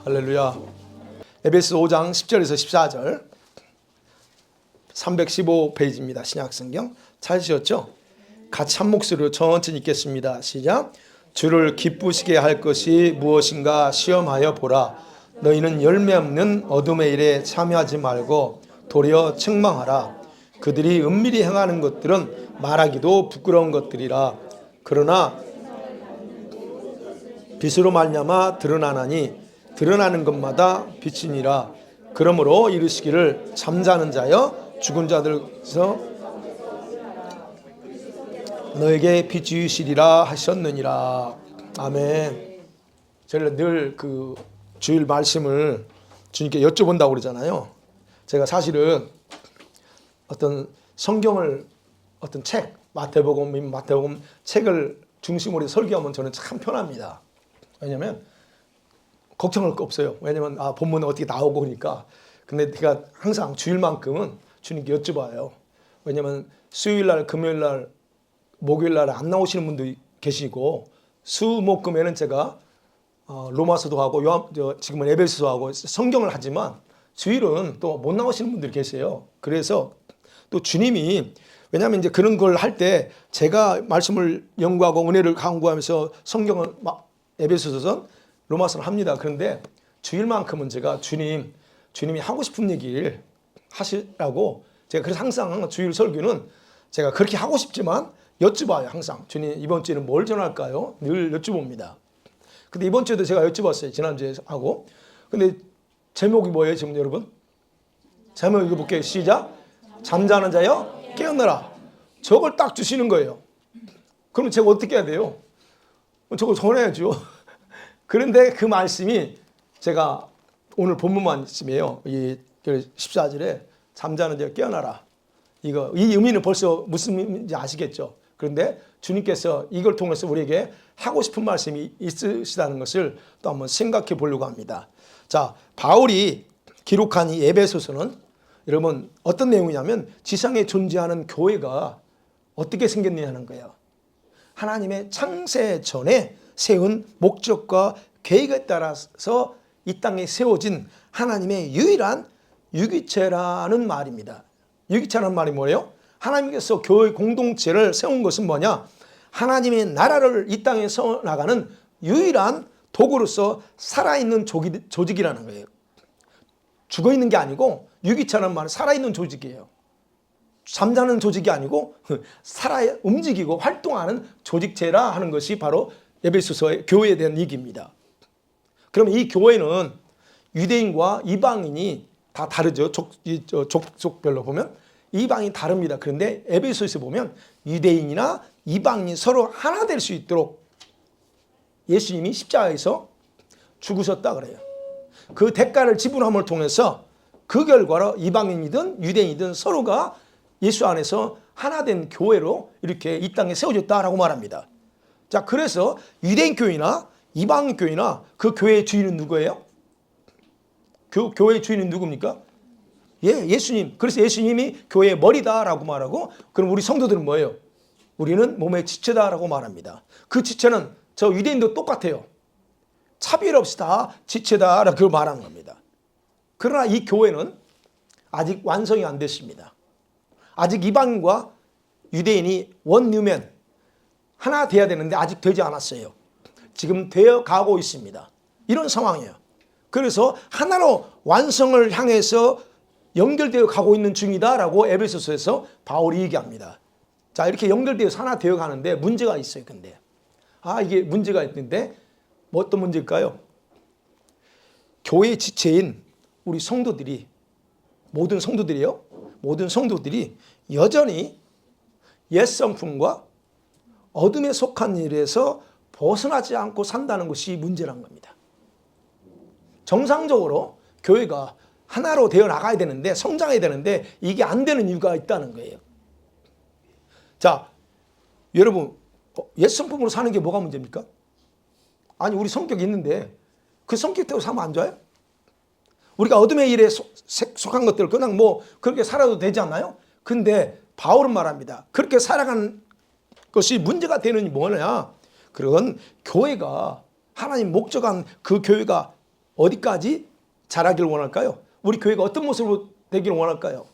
할렐루야. 에베소 5장 10절에서 14절 315페이지입니다. 신약성경 찾으셨죠? 같이 한 목소리로 천천히 읽겠습니다. 시작. 주를 기쁘시게 할 것이 무엇인가 시험하여 보라. 너희는 열매 없는 어둠의 일에 참여하지 말고 도리어 책망하라. 그들이 은밀히 행하는 것들은 말하기도 부끄러운 것들이라. 그러나 빛으로 말미암아 드러나나니 드러나는 것마다 빛이니라. 그러므로 이르시기를 잠자는 자여 죽은 자들에서 너에게 빛이 주시리라 하셨느니라. 아멘. 저희가 늘 그 주일 말씀을 주님께 여쭤본다고 그러잖아요. 제가 사실은 어떤 성경을 어떤 책, 마태복음 책을 중심으로 설교하면 저는 참 편합니다. 왜냐면 걱정할 거 없어요. 왜냐면 본문은 어떻게 나오고 그러니까. 근데 제가 항상 주일만큼은 주님께 여쭤봐요. 왜냐면 수요일날, 금요일날, 목요일날 안 나오시는 분도 계시고 수목금에는 제가 로마서도 하고 지금은 에베소서 하고 성경을 하지만 주일은 또 못 나오시는 분들이 계세요. 그래서 또 주님이 왜냐하면 이제 그런 걸 할 때 제가 말씀을 연구하고 은혜를 강구하면서 성경을 에베소서선 로마서를 합니다. 그런데 주일만큼은 제가 주님이 하고 싶은 얘기를 하시라고 제가 그래서 항상 주일 설교는 제가 그렇게 하고 싶지만 여쭤봐요. 항상 주님 이번 주에는 뭘 전할까요? 늘 여쭤봅니다. 근데 이번 주에도 제가 여쭤봤어요. 지난주에 하고. 근데 제목이 뭐예요 지금 여러분? 제목 읽어볼게요. 시작. 잠자는 자여 깨어나라. 저걸 딱 주시는 거예요. 그럼 제가 어떻게 해야 돼요? 저걸 전해야죠. 그런데 그 말씀이 제가 오늘 본문 말씀이에요. 이 14절에 잠자는 자여 깨어나라. 이 의미는 벌써 무슨 의미인지 아시겠죠? 그런데 주님께서 이걸 통해서 우리에게 하고 싶은 말씀이 있으시다는 것을 또 한번 생각해 보려고 합니다. 자, 바울이 기록한 이 에베소서는 여러분 어떤 내용이냐면 지상에 존재하는 교회가 어떻게 생겼느냐는 거예요. 하나님의 창세 전에 세운 목적과 계획에 따라서 이 땅에 세워진 하나님의 유일한 유기체라는 말입니다. 유기체라는 말이 뭐예요? 하나님께서 교회 공동체를 세운 것은 뭐냐? 하나님의 나라를 이 땅에 세워나가는 유일한 도구로서 살아있는 조직이라는 거예요. 죽어있는 게 아니고 유기체라는 말은 살아있는 조직이에요. 잠자는 조직이 아니고 움직이고 활동하는 조직체라 하는 것이 바로 에베소서의 교회에 대한 얘기입니다. 그러면 이 교회는 유대인과 이방인이 다 다르죠. 족속별로 보면 이방인이 다릅니다. 그런데 에베소에서 보면 유대인이나 이방인이 서로 하나 될 수 있도록 예수님이 십자가에서 죽으셨다 그래요. 그 대가를 지불함을 통해서 그 결과로 이방인이든 유대인이든 서로가 예수 안에서 하나 된 교회로 이렇게 이 땅에 세워졌다라고 말합니다. 자, 그래서 유대인 교회나 이방인 교회나 그 교회의 주인은 누구예요? 교회의 주인은 누굽니까? 예수님. 그래서 예수님이 교회의 머리다라고 말하고 그럼 우리 성도들은 뭐예요? 우리는 몸의 지체다라고 말합니다. 그 지체는 저 유대인도 똑같아요. 차별 없이 다 지체다라고 말하는 겁니다. 그러나 이 교회는 아직 완성이 안 됐습니다. 아직 이방인과 유대인이 원뉴맨 하나 돼야 되는데 아직 되지 않았어요. 지금 되어 가고 있습니다. 이런 상황이에요. 그래서 하나로 완성을 향해서 연결되어 가고 있는 중이다라고 에베소서에서 바울이 얘기합니다. 자, 이렇게 연결되어서 하나 되어 가는데 문제가 있어요. 근데 이게 문제가 있는데 뭐 어떤 문제일까요? 교회의 지체인 우리 성도들이 모든 성도들이 여전히 옛 성품과 어둠에 속한 일에서 벗어나지 않고 산다는 것이 문제란 겁니다. 정상적으로 교회가 하나로 되어 나가야 되는데 성장해야 되는데 이게 안 되는 이유가 있다는 거예요. 자, 여러분 옛 성품으로 사는 게 뭐가 문제입니까? 아니 우리 성격이 있는데 그 성격대로 살면 안 좋아요? 우리가 어둠의 일에 속한 것들 그냥 뭐 그렇게 살아도 되지 않나요? 근데 바울은 말합니다. 그렇게 살아가는 것이 문제가 되는 뭐냐? 그건 교회가 하나님 목적한 그 교회가 어디까지 자라기를 원할까요? 우리 교회가 어떤 모습으로 되기를 원할까요?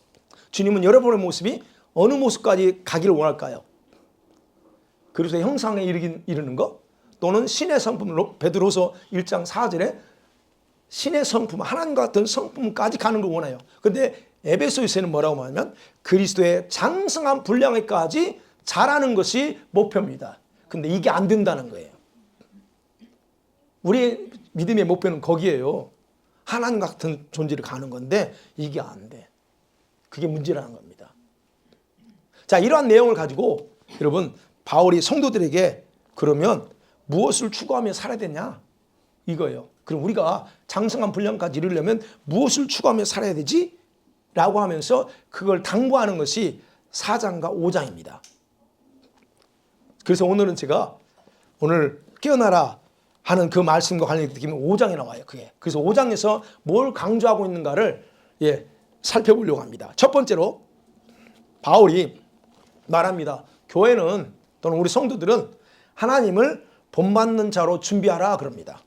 주님은 여러분의 모습이 어느 모습까지 가기를 원할까요? 그리스도의 형상에 이르는 것, 또는 신의 성품으로, 베드로서 1장 4절에 신의 성품, 하나님과 같은 성품까지 가는 걸 원해요. 그런데 에베소서에는 뭐라고 하냐면 그리스도의 장성한 분량에까지 자라는 것이 목표입니다. 근데 이게 안 된다는 거예요. 우리의 믿음의 목표는 거기에요. 하나님 같은 존재를 가는 건데 이게 안 돼. 그게 문제라는 겁니다. 자, 이러한 내용을 가지고 여러분 바울이 성도들에게 그러면 무엇을 추구하며 살아야 되냐? 이거예요. 그럼 우리가 장성한 분량까지 이르려면 무엇을 추구하며 살아야 되지? 라고 하면서 그걸 당부하는 것이 4장과 5장입니다. 그래서 오늘은 제가 오늘 깨어나라 하는 그 말씀과 관련된 느낌이 5장에 나와요. 그게. 그래서 5장에서 뭘 강조하고 있는가를 살펴보려고 합니다. 첫 번째로 바울이 말합니다. 교회는 또는 우리 성도들은 하나님을 본받는 자로 준비하라 그럽니다.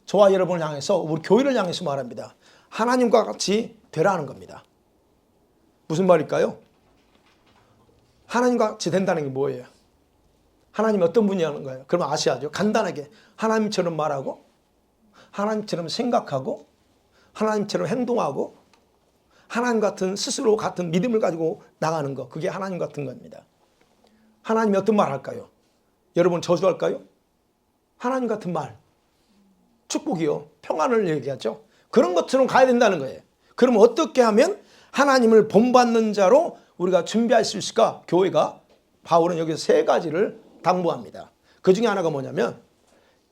저와 여러분을 향해서 우리 교회를 향해서 말합니다. 하나님과 같이 되라는 겁니다. 무슨 말일까요? 하나님과 같이 된다는 게 뭐예요? 하나님이 어떤 분이라는 거예요? 그러면 아셔야죠. 간단하게 하나님처럼 말하고 하나님처럼 생각하고 하나님처럼 행동하고 하나님 같은 스스로 같은 믿음을 가지고 나가는 거, 그게 하나님 같은 겁니다. 하나님이 어떤 말 할까요? 여러분 저주할까요? 하나님 같은 말, 축복이요, 평안을 얘기하죠. 그런 것처럼 가야 된다는 거예요. 그럼 어떻게 하면 하나님을 본받는 자로 우리가 준비할 수 있을까? 교회가, 바울은 여기서 세 가지를 당부합니다. 그 중에 하나가 뭐냐면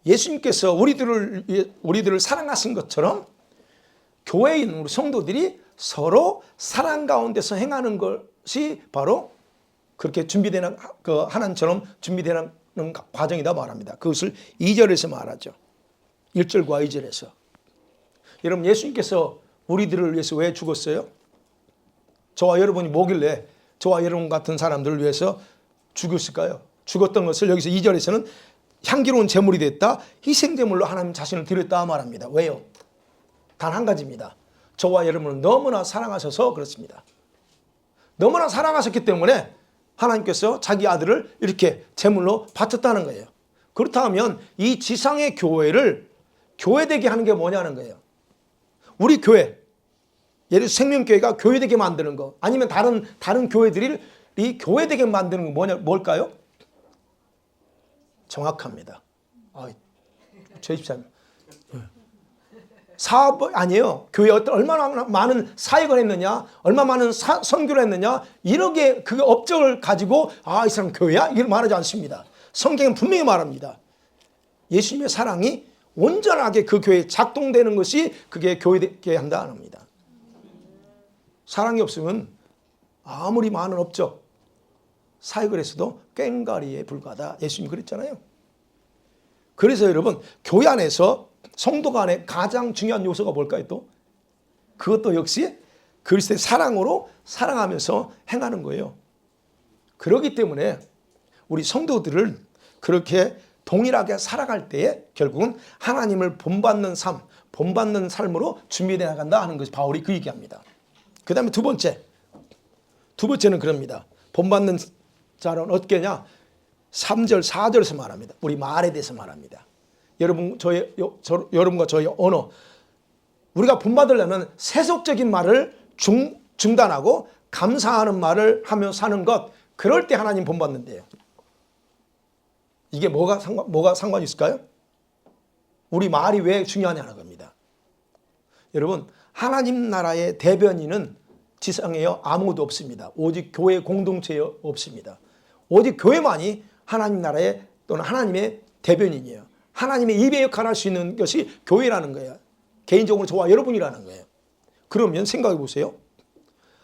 예수님께서 우리들을 사랑하신 것처럼 교회에 있는 우리 성도들이 서로 사랑 가운데서 행하는 것이 바로 그렇게 준비되는, 그 하나님처럼 준비되는 과정이다 말합니다. 그것을 2절에서 말하죠. 1절과 2절에서. 여러분 예수님께서 우리들을 위해서 왜 죽었어요? 저와 여러분이 뭐길래 저와 여러분 같은 사람들을 위해서 죽였을까요? 죽었던 것을 여기서 2절에서는 향기로운 제물이 됐다, 희생제물로 하나님 자신을 드렸다 말합니다. 왜요? 단 한 가지입니다. 저와 여러분을 너무나 사랑하셔서 그렇습니다. 너무나 사랑하셨기 때문에 하나님께서 자기 아들을 이렇게 제물로 바쳤다는 거예요. 그렇다면 이 지상의 교회를 교회되게 하는 게 뭐냐는 거예요. 우리 교회, 예를 들어 생명교회가 교회되게 만드는 거, 아니면 다른 교회들이 이 교회되게 만드는 거 뭘까요? 정확합니다. 제 집사님. 사업 아니에요. 교회에 얼마나 많은 사역을 했느냐, 얼마나 많은 선교를 했느냐, 이렇게 그 업적을 가지고 이 사람 교회야? 이걸 말하지 않습니다. 성경은 분명히 말합니다. 예수님의 사랑이 온전하게 그 교회에 작동되는 것이 그게 교회되게 한다는 겁니다. 사랑이 없으면 아무리 많은 업적, 사역을 했어도 꽹가리에 불과하다. 예수님이 그랬잖아요. 그래서 여러분 교회 안에서 성도 간의 가장 중요한 요소가 뭘까요? 또 그것도 역시 그리스도의 사랑으로 사랑하면서 행하는 거예요. 그렇기 때문에 우리 성도들을 그렇게 동일하게 살아갈 때에 결국은 하나님을 본받는 삶, 본받는 삶으로 준비되어 나간다 하는 것이 바울이 그 얘기합니다. 그 다음에 두 번째는 그럽니다. 본받는 자는 어떻게 하냐? 3절, 4절에서 말합니다. 우리 말에 대해서 말합니다. 여러분과 저의 언어, 우리가 본받으려면 세속적인 말을 중단하고 감사하는 말을 하며 사는 것, 그럴 때 하나님 본받는데요. 이게 뭐가 상관이 있을까요? 우리 말이 왜 중요하냐는 겁니다. 여러분 하나님 나라의 대변인은 지상에 아무도 없습니다. 오직 교회 공동체에 없습니다. 오직 교회만이 하나님 나라의 또는 하나님의 대변인이에요. 하나님의 입의 역할을 할 수 있는 것이 교회라는 거예요. 개인적으로 저와 여러분이라는 거예요. 그러면 생각해 보세요.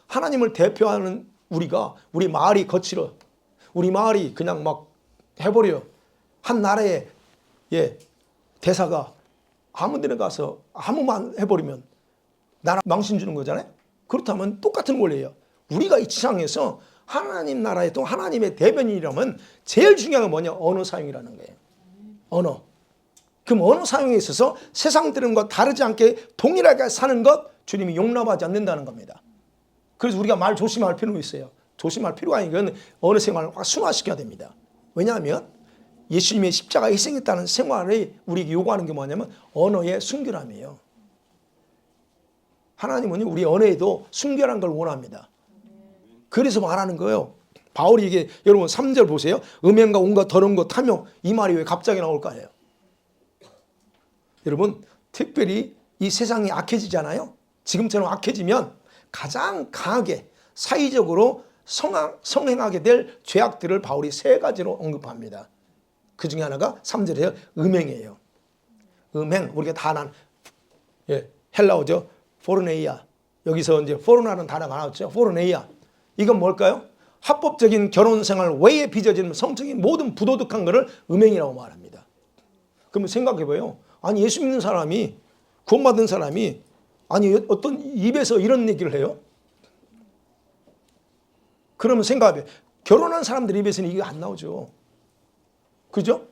하나님을 대표하는 우리 말이 거칠어, 우리 말이 그냥 막 해버려. 한 나라의 대사가 아무 데나 가서 아무 말 해버리면 나라 망신 주는 거잖아요. 그렇다면 똑같은 원리예요. 우리가 이 지상에서 하나님 나라의 또 하나님의 대변인이라면 제일 중요한 건 뭐냐? 언어 사용이라는 거예요. 언어. 그럼 어느 상황에 있어서 세상 들은과 다르지 않게 동일하게 사는 것 주님이 용납하지 않는다는 겁니다. 그래서 우리가 말 조심할 필요가 있어요. 조심할 필요가 아닌 건 어느 생활을 확 순화시켜야 됩니다. 왜냐하면 예수님의 십자가 희생했다는 생활을 우리에게 요구하는 게 뭐냐면 언어의 순결함이에요. 하나님은 우리 언어에도 순결한 걸 원합니다. 그래서 말하는 거예요. 바울이 이게 여러분 3절 보세요. 음행과 온갖 더러운 것, 탐욕, 이 말이 왜 갑자기 나올까요? 여러분 특별히 이 세상이 악해지잖아요. 지금처럼 악해지면 가장 강하게 사회적으로 성행하게 될 죄악들을 바울이 3가지로 언급합니다. 그 중에 하나가 3절에 음행이에요. 음행, 우리가 다 아는 헬라어죠. 포르네이아. 여기서 이제 포르나는 단어가 나왔죠. 포르네이아. 이건 뭘까요? 합법적인 결혼 생활 외에 빚어진 성적인 모든 부도덕한 것을 음행이라고 말합니다. 그러면 생각해봐요. 아니 예수 믿는 사람이, 구원받은 사람이 아니 어떤 입에서 이런 얘기를 해요? 그러면 생각해봐요. 결혼한 사람들 입에서는 이게 안 나오죠. 그죠?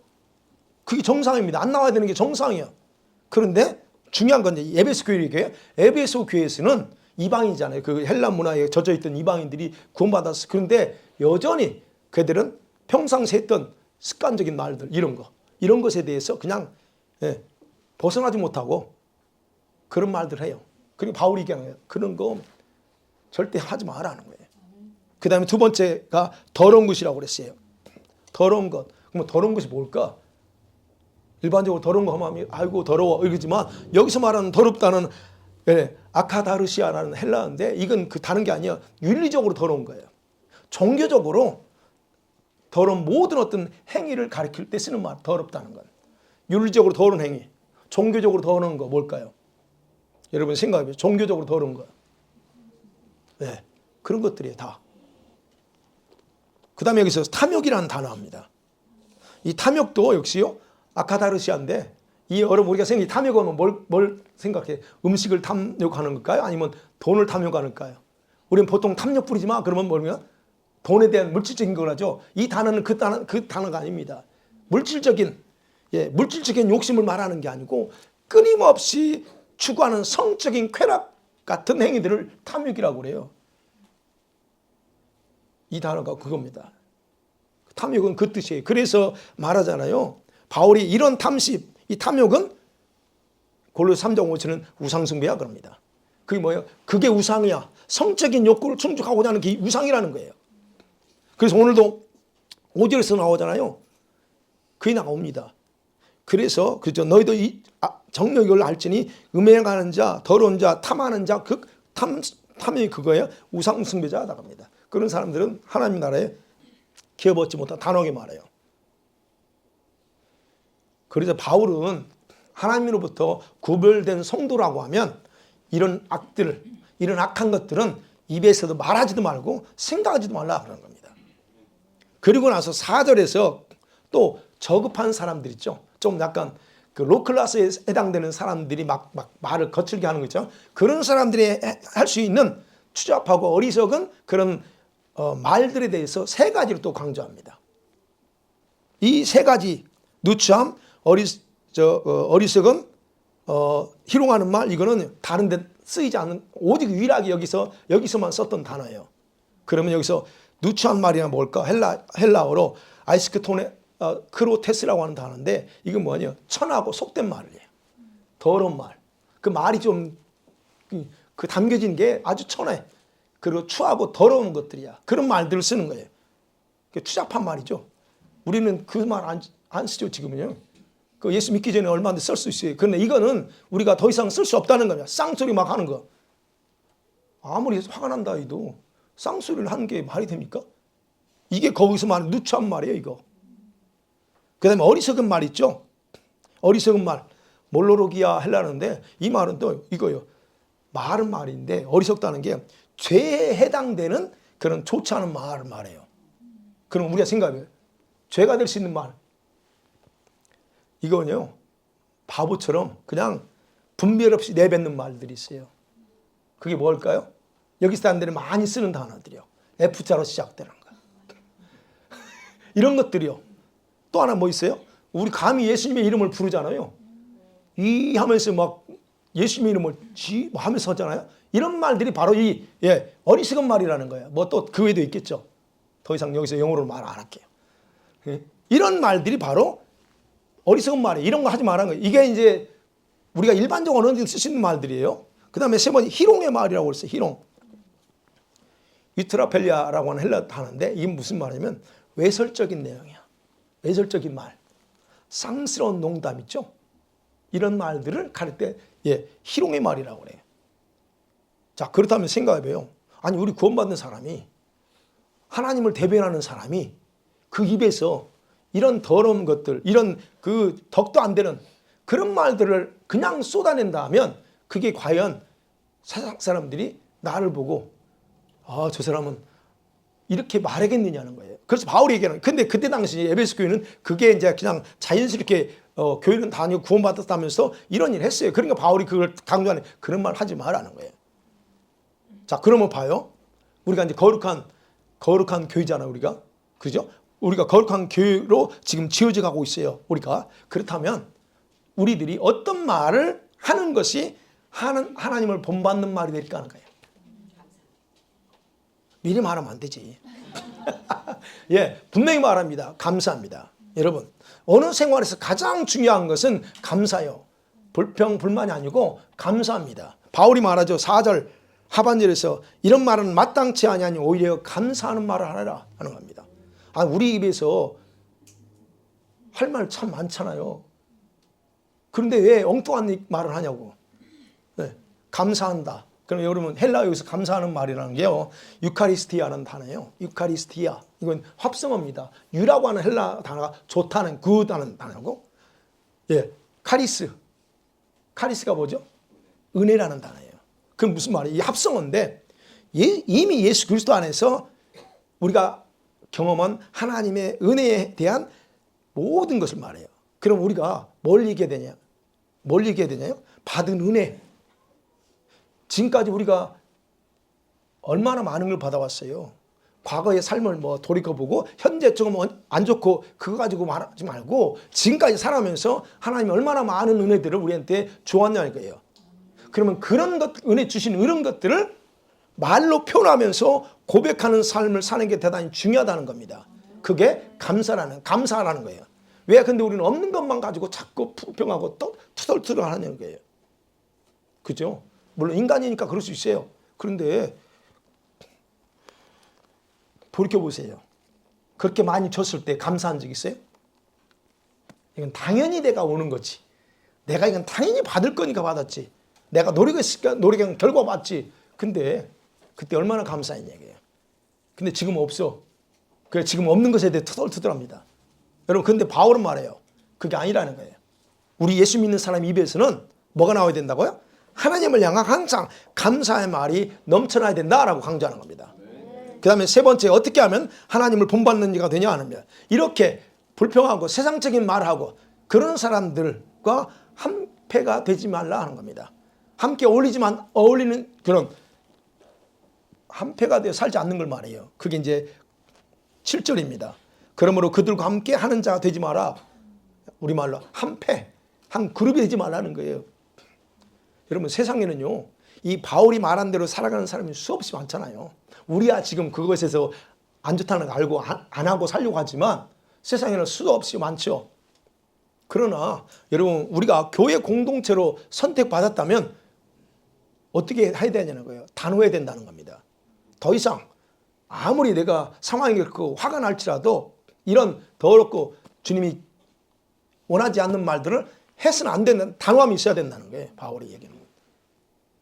그게 정상입니다. 안 나와야 되는 게 정상이에요. 그런데 중요한 건 이제 에베소 교회에, 에베소 교회에서는 이방인이잖아요. 그 헬라 문화에 젖어있던 이방인들이 구원받았어. 그런데 여전히 그들은 평상시에 했던 습관적인 말들, 이런 것에 대해서 그냥 벗어나지 못하고 그런 말들 해요. 그리고 바울이 얘기하는 거예요. 그런 거 절대 하지 말라는 거예요. 그 다음에 두 번째가 더러운 것이라고 그랬어요. 더러운 것. 그럼 더러운 것이 뭘까? 일반적으로 더러운 거 하면 아이고 더러워 이러지만 여기서 말하는 더럽다는 아카다르시아라는 헬라어인데 이건 그 다른 게 아니야. 윤리적으로 더러운 거예요. 종교적으로 더러운 모든 어떤 행위를 가리킬 때 쓰는 말, 더럽다는 건. 윤리적으로 더러운 행위, 종교적으로 더러운 거 뭘까요? 여러분 생각해보세요. 종교적으로 더러운 거. 네, 그런 것들이에요 다. 그 다음에 여기서 탐욕이라는 단어입니다. 이 탐욕도 역시요 아카다르시아인데 이 여러분 우리가 생각해 탐욕하면 뭘 생각해? 음식을 탐욕하는 걸까요? 아니면 돈을 탐욕하는 걸까요? 우리는 보통 탐욕 부리지 마 그러면 뭐냐면 돈에 대한 물질적인 걸 하죠. 이 단어는 그 단어가 아닙니다. 물질적인 욕심을 말하는 게 아니고 끊임없이 추구하는 성적인 쾌락 같은 행위들을 탐욕이라고 그래요. 이 단어가 그겁니다. 탐욕은 그 뜻이에요. 그래서 말하잖아요. 바울이 이런 탐심, 이 탐욕은 골로새 3장 5절은 우상숭배야 그럽니다. 그게 뭐예요? 그게 우상이야. 성적인 욕구를 충족하고자 하는 게 우상이라는 거예요. 그래서 오늘도 5절에서 나오잖아요. 그게 나옵니다. 그래서 그죠 너희도 이 정욕을 알지니 음행하는 자, 더러운 자, 탐하는 자, 탐욕이 그거예요. 우상숭배자다 합니다. 그런 사람들은 하나님 나라에 기업 얻지 못한 단호하게 말해요. 그래서 바울은 하나님으로부터 구별된 성도라고 하면 이런 악들, 이런 악한 것들은 입에서도 말하지도 말고 생각하지도 말라 그러는 겁니다. 그리고 나서 4절에서 또 저급한 사람들 있죠. 좀 약간 그 로클라스에 해당되는 사람들이 막 말을 거칠게 하는 거 있죠. 그런 사람들이 할 수 있는 추잡하고 어리석은 그런 말들에 대해서 3가지를 또 강조합니다. 이 3가지 누추함, 어리석은 희롱하는 말 이거는 다른 데 쓰이지 않는 오직 유일하게 여기서만 썼던 단어예요. 그러면 여기서 누추한 말이나 뭘까? 헬라어로 아이스크토네 크로테스라고 하는 단어인데 이건 뭐냐? 천하고 속된 말이에요. 더러운 말. 그 말이 좀 그 담겨진 게 아주 천해. 그리고 추하고 더러운 것들이야. 그런 말들을 쓰는 거예요. 추잡한 말이죠. 우리는 그 말 안 쓰죠 지금은요. 그 예수 믿기 전에 얼마든지 쓸 수 있어요. 그런데 이거는 우리가 더 이상 쓸 수 없다는 거야. 쌍소리 막 하는 거. 아무리 화가 난다 해도 쌍소리를 하는 게 말이 됩니까? 이게 거기서 말하는 누추한 말이에요 이거. 그 다음에 어리석은 말 있죠. 어리석은 말. 몰로로기아 헬라는데 이 말은 또 이거예요. 말은 말인데 어리석다는 게 죄에 해당되는 그런 좋지 않은 말을 말해요. 그럼 우리가 생각해요. 죄가 될 수 있는 말. 이거는요. 바보처럼 그냥 분별 없이 내뱉는 말들이 있어요. 그게 뭘까요? 여기 사람들이 많이 쓰는 단어들이요. F자로 시작되는 거. 이런 것들이요. 또 하나 뭐 있어요? 우리 감히 예수님의 이름을 부르잖아요. 이 하면서 막 예수님 이름을 뭐 하면서 하잖아요. 이런 말들이 바로 이 어리석은 말이라는 거예요. 뭐 또 그 외에도 있겠죠. 더 이상 여기서 영어로 말 안 할게요. 이런 말들이 바로 어리석은 말이에요. 이런 거 하지 말라는 거예요. 이게 이제 우리가 일반적으로 어느 정도 쓸 수 있는 말들이에요. 그 다음에 세 번째 희롱의 말이라고 그랬어요. 희롱. 유트라펠리아라고 하는 헬라 단어인데 이게 무슨 말이냐면 외설적인 내용이야. 외설적인 말. 쌍스러운 농담 있죠. 이런 말들을 가릴 때 희롱의 말이라고 그래요. 자, 그렇다면 생각해봐요. 아니 우리 구원받는 사람이 하나님을 대변하는 사람이 그 입에서 이런 더러운 것들, 이런 그 덕도 안 되는 그런 말들을 그냥 쏟아낸다 하면 그게 과연 세상 사람들이 나를 보고 아, 저 사람은 이렇게 말하겠느냐는 거예요. 그래서 바울이 얘기하는, 근데 그때 당시 에베소 교회는 그게 이제 그냥 자연스럽게 교회는 다니고 구원받았다면서 이런 일을 했어요. 그러니까 바울이 그걸 강조하는, 그런 말 하지 말라는 거예요. 자, 그러면 봐요. 우리가 이제 거룩한 교회잖아요, 우리가. 그죠? 우리가 거룩한 교회로 지금 지어져 가고 있어요, 우리가. 그렇다면 우리들이 어떤 말을 하는 것이 하나님을 본받는 말이 될까 하는 거예요. 미리 말하면 안 되지. 분명히 말합니다. 감사합니다. 여러분, 어느 생활에서 가장 중요한 것은 감사요. 불평, 불만이 아니고 감사합니다. 바울이 말하죠. 4절 하반절에서 이런 말은 마땅치 아니하니 오히려 감사하는 말을 하라 하는 겁니다. 아, 우리 입에서 할 말 참 많잖아요. 그런데 왜 엉뚱한 말을 하냐고. 감사한다. 그럼 여러분 헬라어에서 감사하는 말이라는 게요, 유카리스티아라는 단어예요. 유카리스티아, 이건 합성어입니다. 유라고 하는 헬라 단어가 좋다는, 굿하는 단어고, 카리스가 뭐죠? 은혜라는 단어예요. 그건 무슨 말이에요? 이 합성어인데 이미 예수 그리스도 안에서 우리가 경험한 하나님의 은혜에 대한 모든 것을 말해요. 그럼 우리가 뭘 얘기해야 되냐요? 받은 은혜. 지금까지 우리가 얼마나 많은 걸 받아왔어요. 과거의 삶을 뭐 돌이켜보고 현재 조금 안 좋고 그거 가지고 말하지 말고 지금까지 살아가면서 하나님이 얼마나 많은 은혜들을 우리한테 주었냐는 거예요. 그러면 그런 것, 은혜 주신 이런 것들을 말로 표현하면서 고백하는 삶을 사는 게 대단히 중요하다는 겁니다. 그게 감사라는 거예요. 왜 근데 우리는 없는 것만 가지고 자꾸 불평하고 또 투덜투덜 하는 거예요. 그죠? 물론 인간이니까 그럴 수 있어요. 그런데 돌이켜보세요. 그렇게 많이 줬을 때 감사한 적 있어요? 이건 당연히 내가 오는 거지. 내가 이건 당연히 받을 거니까 받았지. 내가 노력했으니까 노력한 결과 받지. 근데 그때 얼마나 감사했냐 이게요. 근데 지금 없어. 그래 지금 없는 것에 대해 투덜투덜합니다. 여러분 근데 바울은 말해요. 그게 아니라는 거예요. 우리 예수 믿는 사람 입에서는 뭐가 나와야 된다고요? 하나님을 향한 항상 감사의 말이 넘쳐나야 된다라고 강조하는 겁니다. 그 다음에 세 번째, 어떻게 하면 하나님을 본받는 자가 되냐 하면 이렇게 불평하고 세상적인 말하고 그런 사람들과 한패가 되지 말라 하는 겁니다. 함께 어울리는 그런 한패가 되어 살지 않는 걸 말해요. 그게 이제 7절입니다. 그러므로 그들과 함께 하는 자가 되지 마라. 우리말로 한패, 한 그룹이 되지 말라는 거예요. 여러분 세상에는요, 이 바울이 말한 대로 살아가는 사람이 수없이 많잖아요. 우리야 지금 그것에서 안 좋다는 거 알고 안 하고 살려고 하지만 세상에는 수없이 많죠. 그러나 여러분 우리가 교회 공동체로 선택받았다면 어떻게 해야 되냐는 거예요. 단호해야 된다는 겁니다. 더 이상 아무리 내가 상황이 그렇고 화가 날지라도 이런 더럽고 주님이 원하지 않는 말들을 해서는 안 된다는 단호함이 있어야 된다는 거예요. 바울이 얘기하는 거예요.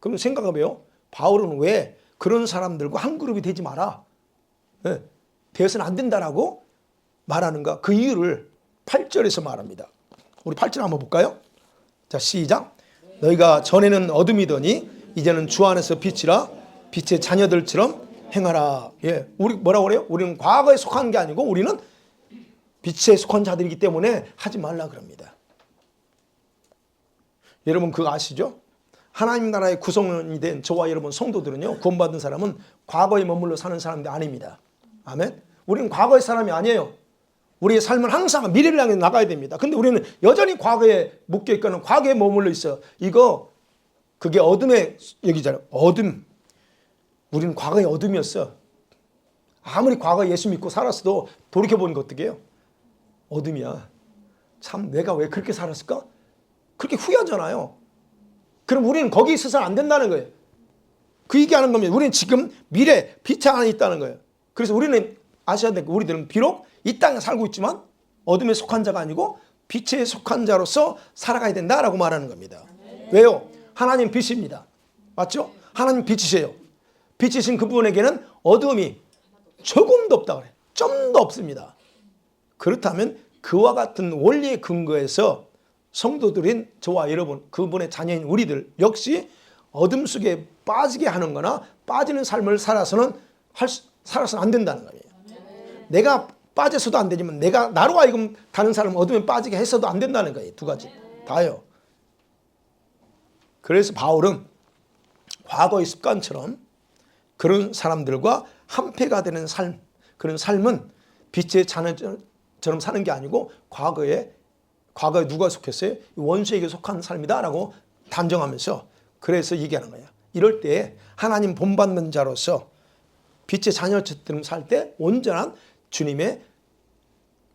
그럼 생각해봐요. 바울은 왜 그런 사람들과 한 그룹이 되지 마라, 되어서는 안 된다라고 말하는가? 그 이유를 8절에서 말합니다. 우리 8절 한번 볼까요? 자, 시작. 너희가 전에는 어둠이더니 이제는 주 안에서 빛이라, 빛의 자녀들처럼 행하라. 우리 뭐라고 그래요? 우리는 과거에 속한 게 아니고 우리는 빛에 속한 자들이기 때문에 하지 말라 그럽니다. 여러분 그거 아시죠? 하나님 나라의 구성원이 된 저와 여러분 성도들은요, 구원받은 사람은 과거에 머물러 사는 사람들이 아닙니다. 아멘. 우리는 과거의 사람이 아니에요. 우리의 삶은 항상 미래를 향해 나가야 됩니다. 근데 우리는 여전히 과거에 묶여있거나 과거에 머물러 있어. 그게 어둠의 얘기잖아요. 어둠. 우리는 과거의 어둠이었어. 아무리 과거에 예수 믿고 살았어도 돌이켜보는 거 어떻게 해요? 어둠이야. 참 내가 왜 그렇게 살았을까? 그렇게 후회하잖아요. 그럼 우리는 거기 있어서는 안 된다는 거예요. 그 얘기하는 겁니다. 우리는 지금 미래 빛의 안에 있다는 거예요. 그래서 우리는 아셔야 될 거, 우리들은 비록 이 땅에 살고 있지만 어둠에 속한 자가 아니고 빛에 속한 자로서 살아가야 된다라고 말하는 겁니다. 왜요? 하나님 빛입니다. 맞죠? 하나님 빛이세요. 빛이신 그분에게는 어둠이 조금도 없다 그래요. 좀도 없습니다. 그렇다면 그와 같은 원리의 근거에서 성도들인 저와 여러분, 그분의 자녀인 우리들 역시 어둠 속에 빠지게 하는 거나 빠지는 삶을 살아서는 안 된다는 거예요. 내가 빠져서도 안 되지만 나로 하여금 다른 사람 어둠에 빠지게 해서도 안 된다는 거예요. 두 가지 다요. 그래서 바울은 과거의 습관처럼 그런 사람들과 한패가 되는 삶, 그런 삶은 빛의 자녀처럼 사는 게 아니고 과거에 누가 속했어요? 원수에게 속한 삶이다라고 단정하면서 그래서 얘기하는 거예요. 이럴 때 하나님 본받는 자로서 빛의 자녀처럼 살 때 온전한 주님의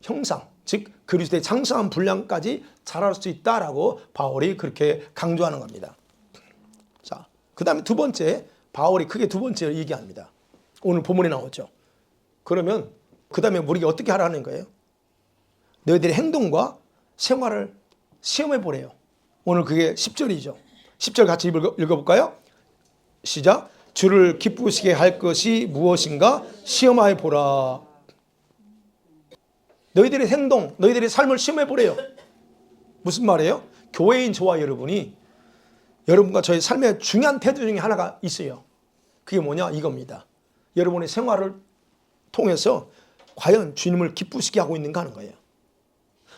형상, 즉 그리스도의 장성한 분량까지 자랄 수 있다라고 바울이 그렇게 강조하는 겁니다. 자, 그 다음에 두 번째, 바울이 크게 두 번째를 얘기합니다. 오늘 본문에 나오죠. 그러면 그 다음에 우리가 어떻게 하라는 거예요? 너희들의 행동과 생활을 시험해 보래요. 오늘 그게 10절이죠. 10절 같이 읽어볼까요? 시작. 주를 기쁘시게 할 것이 무엇인가 시험하여 보라. 너희들의 행동, 너희들의 삶을 시험해 보래요. 무슨 말이에요? 교회인 저와 여러분이 여러분과 저의 삶의 중요한 태도 중에 하나가 있어요. 그게 뭐냐? 이겁니다. 여러분의 생활을 통해서 과연 주님을 기쁘시게 하고 있는가 하는 거예요.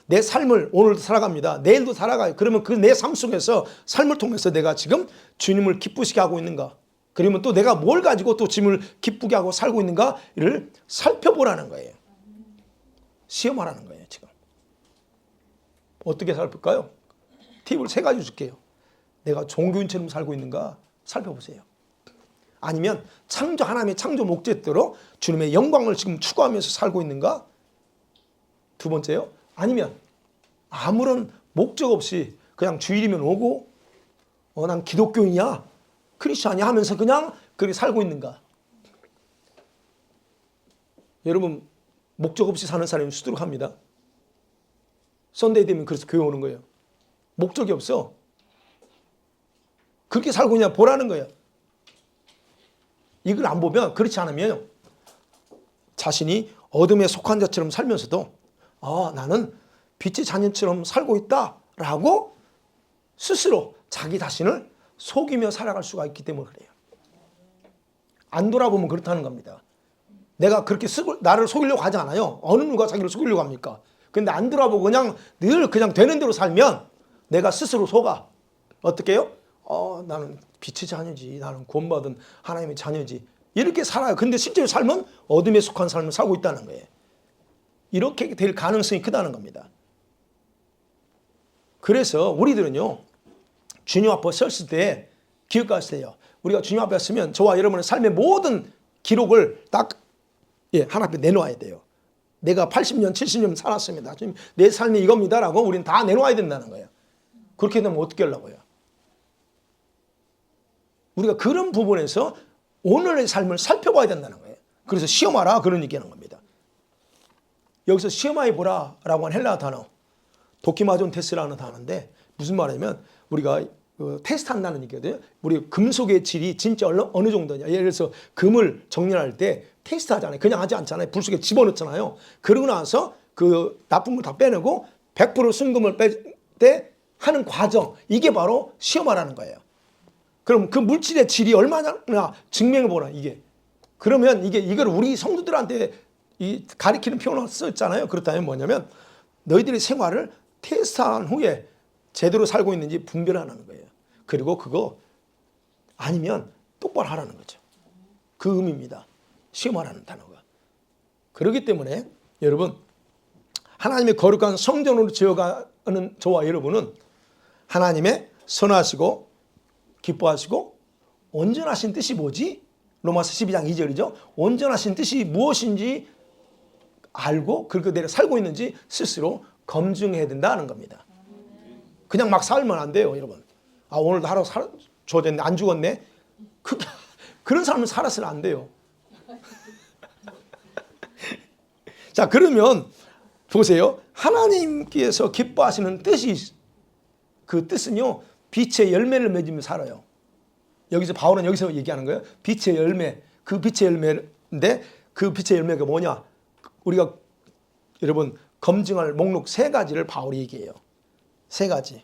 내 삶을 오늘도 살아갑니다. 내일도 살아가요. 그러면 그 내 삶 속에서 삶을 통해서 내가 지금 주님을 기쁘시게 하고 있는가? 그러면 또 내가 뭘 가지고 또 주님을 기쁘게 하고 살고 있는가를 살펴보라는 거예요. 시험하라는 거예요. 지금 어떻게 살필까요? 팁을 3가지 줄게요. 내가 종교인처럼 살고 있는가 살펴보세요. 아니면 하나님의 창조 목적대로 주님의 영광을 지금 추구하면서 살고 있는가? 두 번째요. 아니면 아무런 목적 없이 그냥 주일이면 오고 난 기독교인이야, 크리스찬이야 하면서 그냥 그렇게 살고 있는가? 여러분 목적 없이 사는 사람이 수두룩합니다. 선데이 되면 그래서 교회 오는 거예요. 목적이 없어. 그렇게 살고 있냐 보라는 거예요. 이걸 안 보면, 그렇지 않으면 자신이 어둠에 속한 자처럼 살면서도 나는 빛의 자녀처럼 살고 있다라고 스스로 자기 자신을 속이며 살아갈 수가 있기 때문에 그래요. 안 돌아보면 그렇다는 겁니다. 내가 그렇게 나를 속이려고 하지 않아요. 어느 누가 자기를 속이려고 합니까? 근데 안 돌아보고 늘 되는 대로 살면 내가 스스로 속아. 어떻게 해요? 나는 빛의 자녀지. 나는 구원받은 하나님의 자녀지. 이렇게 살아요. 근데 실제로 삶은 어둠에 속한 삶을 살고 있다는 거예요. 이렇게 될 가능성이 크다는 겁니다. 그래서 우리들은요, 주님 앞에 섰을 때 기억하세요. 우리가 주님 앞에 서면 저와 여러분의 삶의 모든 기록을 딱 하나님께 내놓아야 돼요. 내가 80년, 70년 살았습니다. 지금 내 삶이 이겁니다라고 우리는 다 내놓아야 된다는 거예요. 그렇게 되면 어떻게 하려고요? 우리가 그런 부분에서 오늘의 삶을 살펴봐야 된다는 거예요. 그래서 시험하라 그런 얘기하는 겁니다. 여기서 시험하여 보라 라고 한 헬라어 단어 도키마존 테스라는 단어인데 무슨 말이냐면 우리가 테스트한다는 얘기거든요. 우리 금속의 질이 진짜 어느 정도냐. 예를 들어서 금을 정렬할 때 테스트 하잖아요. 그냥 하지 않잖아요. 불 속에 집어넣잖아요. 그러고 나서 그 나쁜 걸 다 빼내고 100% 순금을 뺄 때 하는 과정, 이게 바로 시험하라는 거예요. 그럼 그 물질의 질이 얼마나 증명해 보라 이게. 그러면 이걸 우리 성도들한테 가리키는 표현을 썼잖아요. 그렇다면 뭐냐면 너희들의 생활을 테스트한 후에 제대로 살고 있는지 분별하는 거예요. 그리고 그거 아니면 똑바로 하라는 거죠. 그 의미입니다. 시험하라는 단어가. 그렇기 때문에 여러분 하나님의 거룩한 성전으로 지어가는 저와 여러분은 하나님의 선하시고 기뻐하시고 온전하신 뜻이 뭐지? 로마서 12장 2절이죠. 온전하신 뜻이 무엇인지 알고 그대로 살고 있는지 스스로 검증해야 된다는 겁니다. 그냥 막 살면 안 돼요, 여러분. 아, 오늘도 하루 좋았네, 안 죽었네. 그런 삶을 살아서는 안 돼요. 자, 그러면 보세요. 하나님께서 기뻐하시는 뜻이, 그 뜻은요, 빛의 열매를 맺으며 살아요. 여기서 바울은 여기서 얘기하는 거예요. 빛의 열매. 그 빛의 열매인데 그 빛의 열매가 뭐냐? 우리가 여러분 검증할 목록 3가지를 바울이 얘기해요. 3가지.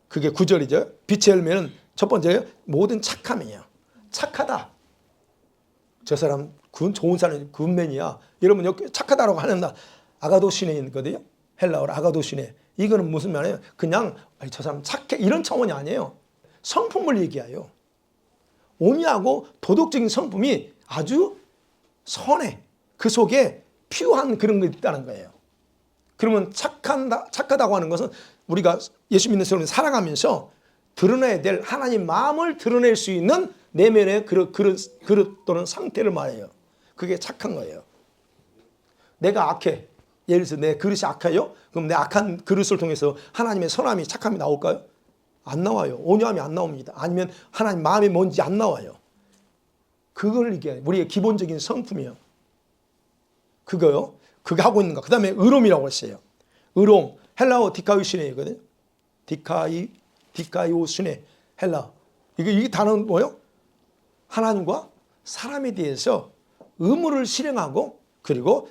그게 9절이죠. 빛의 열매는 첫 번째요. 모든 착함이에요. 착하다. 저 사람 좋은 사람이 굿맨이야. 여러분 여기 착하다라고 하는 아가도시네거든요. 헬라어로 아가도시네. 이거는 무슨 말이에요? 그냥 저 사람 착해 이런 차원이 아니에요. 성품을 얘기해요. 온유하고 도덕적인 성품이 아주 선해. 그 속에 피요한 그런 게 있다는 거예요. 그러면 착하다고 하는 것은 우리가 예수 믿는 사람을 살아가면서 드러내야 될 하나님 마음을 드러낼 수 있는 내면의 그릇 또는 상태를 말해요. 그게 착한 거예요. 내가 악해. 예를 들어서 내 그릇이 악해요? 그럼 내 악한 그릇을 통해서 하나님의 선함이 착함이 나올까요? 안 나와요. 온유함이 안 나옵니다. 아니면 하나님 마음이 뭔지 안 나와요. 그걸 이게 우리의 기본적인 성품이에요. 그거요. 그게 하고 있는 거. 그 다음에 의로움이라고 했어요. 의로움. 헬라어 디카이오시네이거든요. 디카이오시네. 헬라. 이게 단어는 뭐예요? 하나님과 사람에 대해서 의무를 실행하고 그리고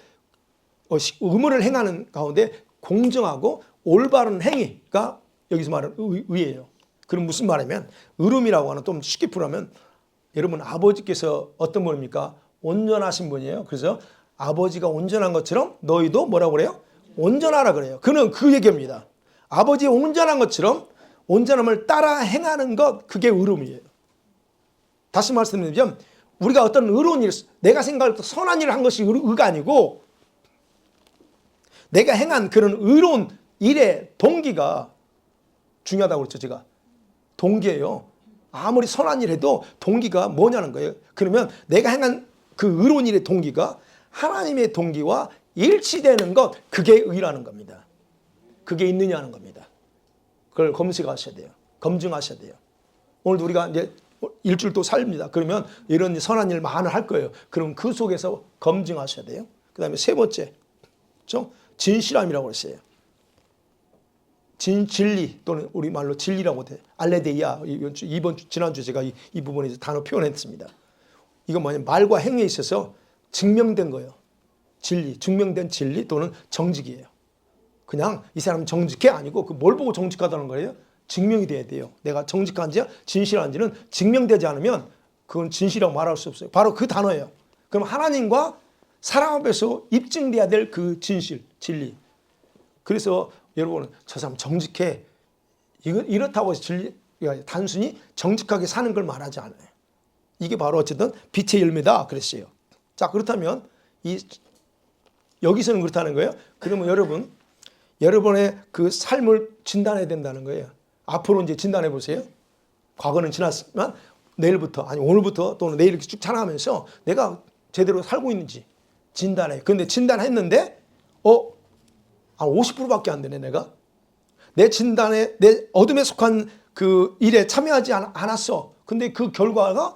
의무를 행하는 가운데 공정하고 올바른 행위가 여기서 말하는 의예요. 그럼 무슨 말이냐면 의로움이라고 하는 좀 쉽게 풀으면 여러분 아버지께서 어떤 분입니까? 온전하신 분이에요. 그래서 아버지가 온전한 것처럼 너희도 뭐라고 그래요? 온전하라 그래요. 그는 그 얘기입니다. 아버지의 온전한 것처럼 온전함을 따라 행하는 것 그게 의로움이에요. 다시 말씀드리면 우리가 어떤 의로운 일, 내가 생각할 때 선한 일을 한 것이 의가 아니고 내가 행한 그런 의로운 일의 동기가 중요하다고 그랬죠. 제가 동기예요. 아무리 선한 일 해도 동기가 뭐냐는 거예요. 그러면 내가 행한 그 의로운 일의 동기가 하나님의 동기와 일치되는 것 그게 의라는 겁니다. 그게 있느냐는 겁니다. 그걸 검색하셔야 돼요. 검증하셔야 돼요. 오늘도 우리가 이제 일주일 또 삽니다. 그러면 이런 선한 일 많이 할 거예요. 그럼 그 속에서 검증하셔야 돼요. 그 다음에 세 번째, 진실함이라고 했어요. 진리 또는 우리 말로 진리라고 돼. 알레데이아. 지난주 제가 이 부분에서 단어 표현했습니다. 이건 뭐냐면 말과 행위에 있어서 증명된 거예요. 진리, 증명된 진리 또는 정직이에요. 그냥 이 사람은 정직해 아니고 그 뭘 보고 정직하다는 거예요? 증명이 돼야 돼요. 내가 정직한지 진실한지는 증명되지 않으면 그건 진실이라고 말할 수 없어요. 바로 그 단어예요. 그럼 하나님과 사람 앞에서 입증돼야 될 그 진실, 진리. 그래서 여러분 저 사람 정직해. 이렇다고 해서 진리가 단순히 정직하게 사는 걸 말하지 않아요. 이게 바로 어쨌든 빛의 열매다 그랬어요. 자, 그렇다면 여기서는 그렇다는 거예요. 그러면 여러분의 그 삶을 진단해야 된다는 거예요. 앞으로 이제 진단해 보세요. 과거는 지났지만 내일부터 아니 오늘부터 또는 내일 이렇게 쭉 자라면서 내가 제대로 살고 있는지 진단해. 근데 진단했는데 한 50%밖에 안 되네 내가. 내 진단에 내 어둠에 속한 그 일에 참여하지 않았어. 근데 그 결과가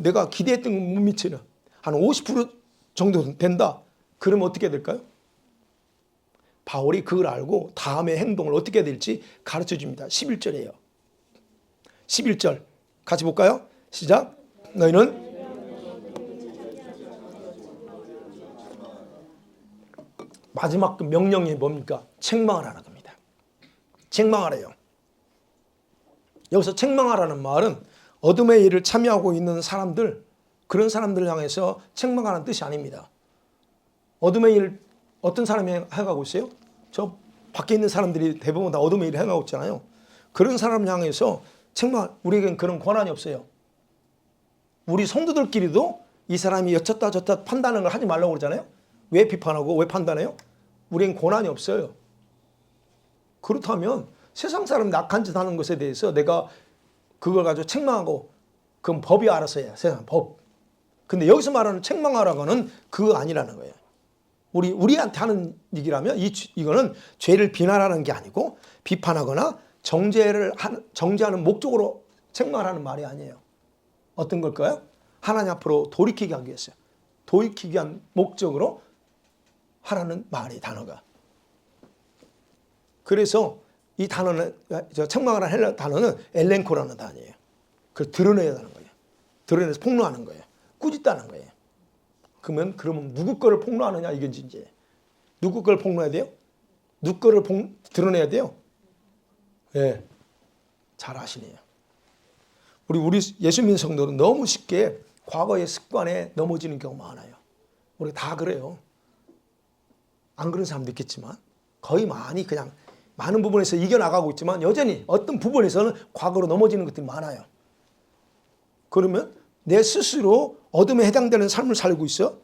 내가 기대했던 것 못 미치는 한 50% 정도 된다. 그러면 어떻게 될까요? 바울이 그걸 알고 다음의 행동을 어떻게 해야 될지 가르쳐 줍니다. 11절이에요. 11절 같이 볼까요? 시작. 너희는 마지막 그 명령이 뭡니까? 책망을 하라는 겁니다. 책망하래요. 여기서 책망하라는 말은 어둠의 일을 참여하고 있는 사람들, 그런 사람들을 향해서 책망하는 뜻이 아닙니다. 어둠의 일 어떤 사람이 해가고 있어요? 저 밖에 있는 사람들이 대부분 다 어둠의 일을 해가고 있잖아요. 그런 사람을 향해서 책망, 우리에겐 그런 권한이 없어요. 우리 성도들끼리도 이 사람이 여쳤다 저쳤다 판단을 하지 말라고 그러잖아요. 왜 비판하고 왜 판단해요? 우리는 고난이 없어요. 그렇다면 세상 사람 낙한 짓 하는 것에 대해서 내가 그걸 가지고 책망하고 그건 법이 알아서 해요. 세상 법. 근데 여기서 말하는 책망하라고는 그거 아니라는 거예요. 우리한테 하는 얘기라면 이거는 죄를 비난하는 게 아니고 비판하거나 정죄하는 목적으로 책망하는 말이 아니에요. 어떤 걸까요? 하나님 앞으로 돌이키게 하기 위해서요. 돌이키기 위한 목적으로 하라는 말이 단어가. 그래서 이 단어는 책망하라는 헬라 단어는 엘렌코라는 단어예요. 그걸 드러내야 하는 거예요. 드러내서 폭로하는 거예요. 꾸짖다는 거예요. 그러면 누구 거를 폭로하느냐 이건지 이제 누구 거를 폭로해야 돼요? 누구 거를 드러내야 돼요? 네, 잘 아시네요. 우리 예수 믿는 성도는 너무 쉽게 과거의 습관에 넘어지는 경우가 많아요. 우리 다 그래요. 안 그런 사람도 있겠지만 거의 그냥 많은 부분에서 이겨나가고 있지만 여전히 어떤 부분에서는 과거로 넘어지는 것들이 많아요. 그러면 내 스스로 어둠에 해당되는 삶을 살고 있어.